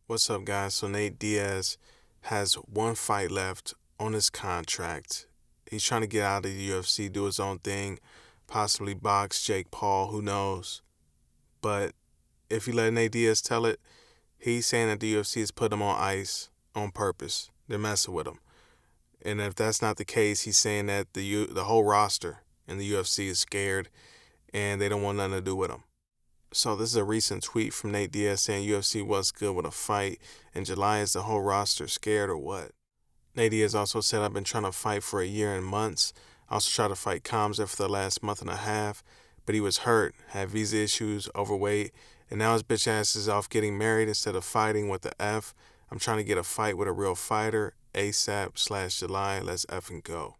What's up, guys? So Nate Diaz has one fight left on his contract. He's trying to get out of the UFC, do his own thing, possibly box Jake Paul, who knows. But if you let Nate Diaz tell it, he's saying that the UFC has put him on ice on purpose. They're messing with him. And if that's not the case, he's saying that the whole roster in the UFC is scared and they don't want nothing to do with him. So this is a recent tweet from Nate Diaz saying UFC was good with a fight in July. Is the whole roster scared or what? Nate Diaz also said, I've been trying to fight for a year and months. I also tried to fight Khamzat for the last month and a half, but he was hurt, had visa issues, overweight, and now his bitch ass is off getting married instead of fighting with the F. I'm trying to get a fight with a real fighter, ASAP/July. Let's effing go.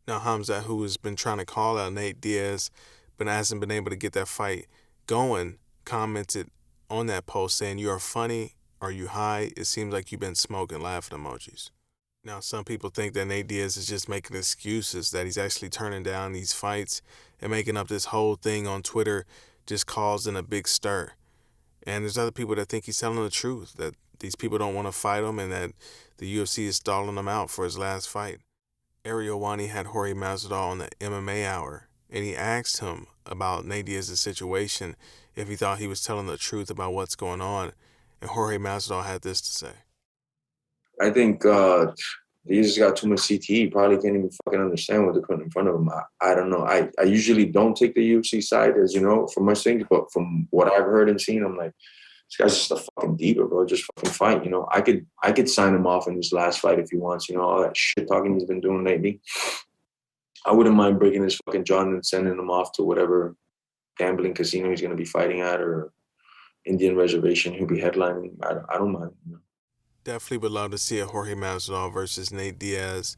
Now Khamzat, who has been trying to call out Nate Diaz, but hasn't been able to get that fight going, commented on that post saying, you are funny. Are you high? It seems like you've been smoking laughing emojis. Now, some people think that Nate Diaz is just making excuses, that he's actually turning down these fights and making up this whole thing on Twitter, just causing a big stir. And there's other people that think he's telling the truth, that these people don't want to fight him and that the UFC is stalling him out for his last fight. Ariel Wani had Jorge Masvidal on the MMA Hour, and he asked him about Nate Diaz's situation, if he thought he was telling the truth about what's going on, and Jorge Masvidal had this to say. I think he just got too much CTE. Probably can't even fucking understand what they're putting in front of him. I don't know. I usually don't take the UFC side, as you know, for much things, but from what I've heard and seen, I'm like, this guy's just a fucking diva, bro. Just fucking fight, you know. I could sign him off in his last fight if he wants, you know, all that shit talking he's been doing lately. I wouldn't mind breaking his fucking jaw and sending him off to whatever gambling casino he's going to be fighting at or Indian reservation he'll be headlining. I don't mind. You know? Definitely would love to see a Jorge Masvidal versus Nate Diaz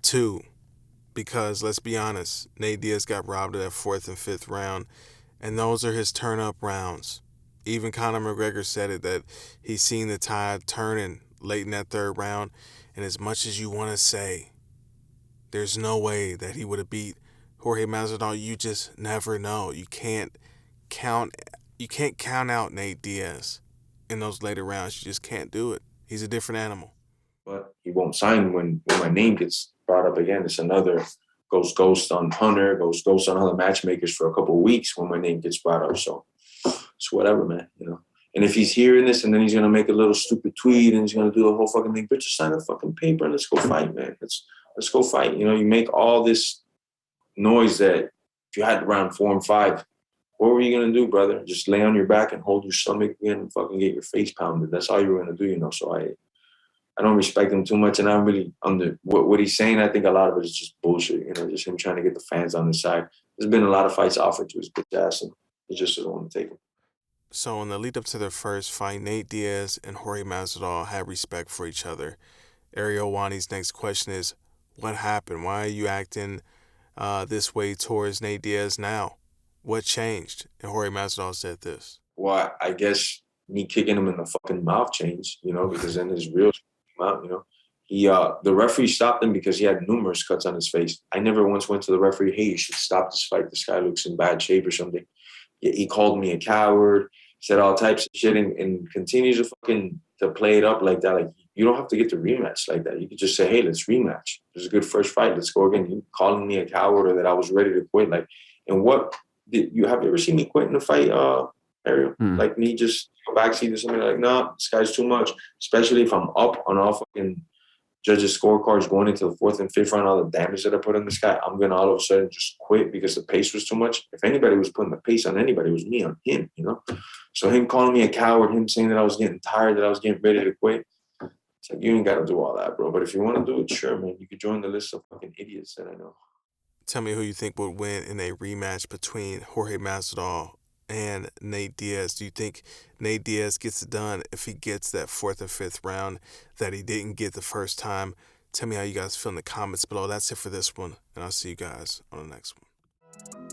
2, because let's be honest, Nate Diaz got robbed of that 4th and 5th round, and those are his turn-up rounds. Even Conor McGregor said it, that he's seen the tide turning late in that 3rd round, and as much as you want to say, there's no way that he would have beat Jorge Masvidal. You just never know. You can't count out Nate Diaz in those later rounds. You just can't do it. He's a different animal. But he won't sign when my name gets brought up again. It's another goes ghost on Hunter, goes ghost on other matchmakers for a couple of weeks when my name gets brought up. So it's whatever, man. You know. And if he's hearing this and then he's gonna make a little stupid tweet and he's gonna do the whole fucking thing, but just sign a fucking paper and let's go fight, man. Let's go fight. You know, you make all this noise that if you had round 4 and 5, what were you going to do, brother? Just lay on your back and hold your stomach again and fucking get your face pounded. That's all you were going to do, you know. So I don't respect him too much. And I'm really under what he's saying. I think a lot of it is just bullshit, you know, just him trying to get the fans on his side. There's been a lot of fights offered to his bitch ass and he just doesn't want to take them. So in the lead up to their first fight, Nate Diaz and Jorge Masvidal had respect for each other. Ariel Wani's next question is, what happened? Why are you acting this way towards Nate Diaz now? What changed? And Jorge Masvidal said this. Well, I guess me kicking him in the fucking mouth changed, you know, because then his real came out, you know. The referee stopped him because he had numerous cuts on his face. I never once went to the referee, hey, you should stop this fight. This guy looks in bad shape or something. He called me a coward, said all types of shit, and continues to play it up like that. Like, you don't have to get the rematch like that. You could just say, hey, let's rematch. It was a good first fight. Let's go again. You calling me a coward or that I was ready to quit. Like, and what have you ever seen me quit in a fight, Ariel? Like me just go backseat to somebody like, no, this guy's too much. Especially if I'm up on all fucking judges' scorecards going into the 4th and 5th round, all the damage that I put on this guy, I'm going to all of a sudden just quit because the pace was too much. If anybody was putting the pace on anybody, it was me on him, you know? So him calling me a coward, him saying that I was getting tired, that I was getting ready to quit, it's like, you ain't got to do all that, bro. But if you want to do it, sure, man. You could join the list of fucking idiots that I know. Tell me who you think would win in a rematch between Jorge Masvidal and Nate Diaz. Do you think Nate Diaz gets it done if he gets that 4th and 5th round that he didn't get the first time? Tell me how you guys feel in the comments below. That's it for this one, and I'll see you guys on the next one.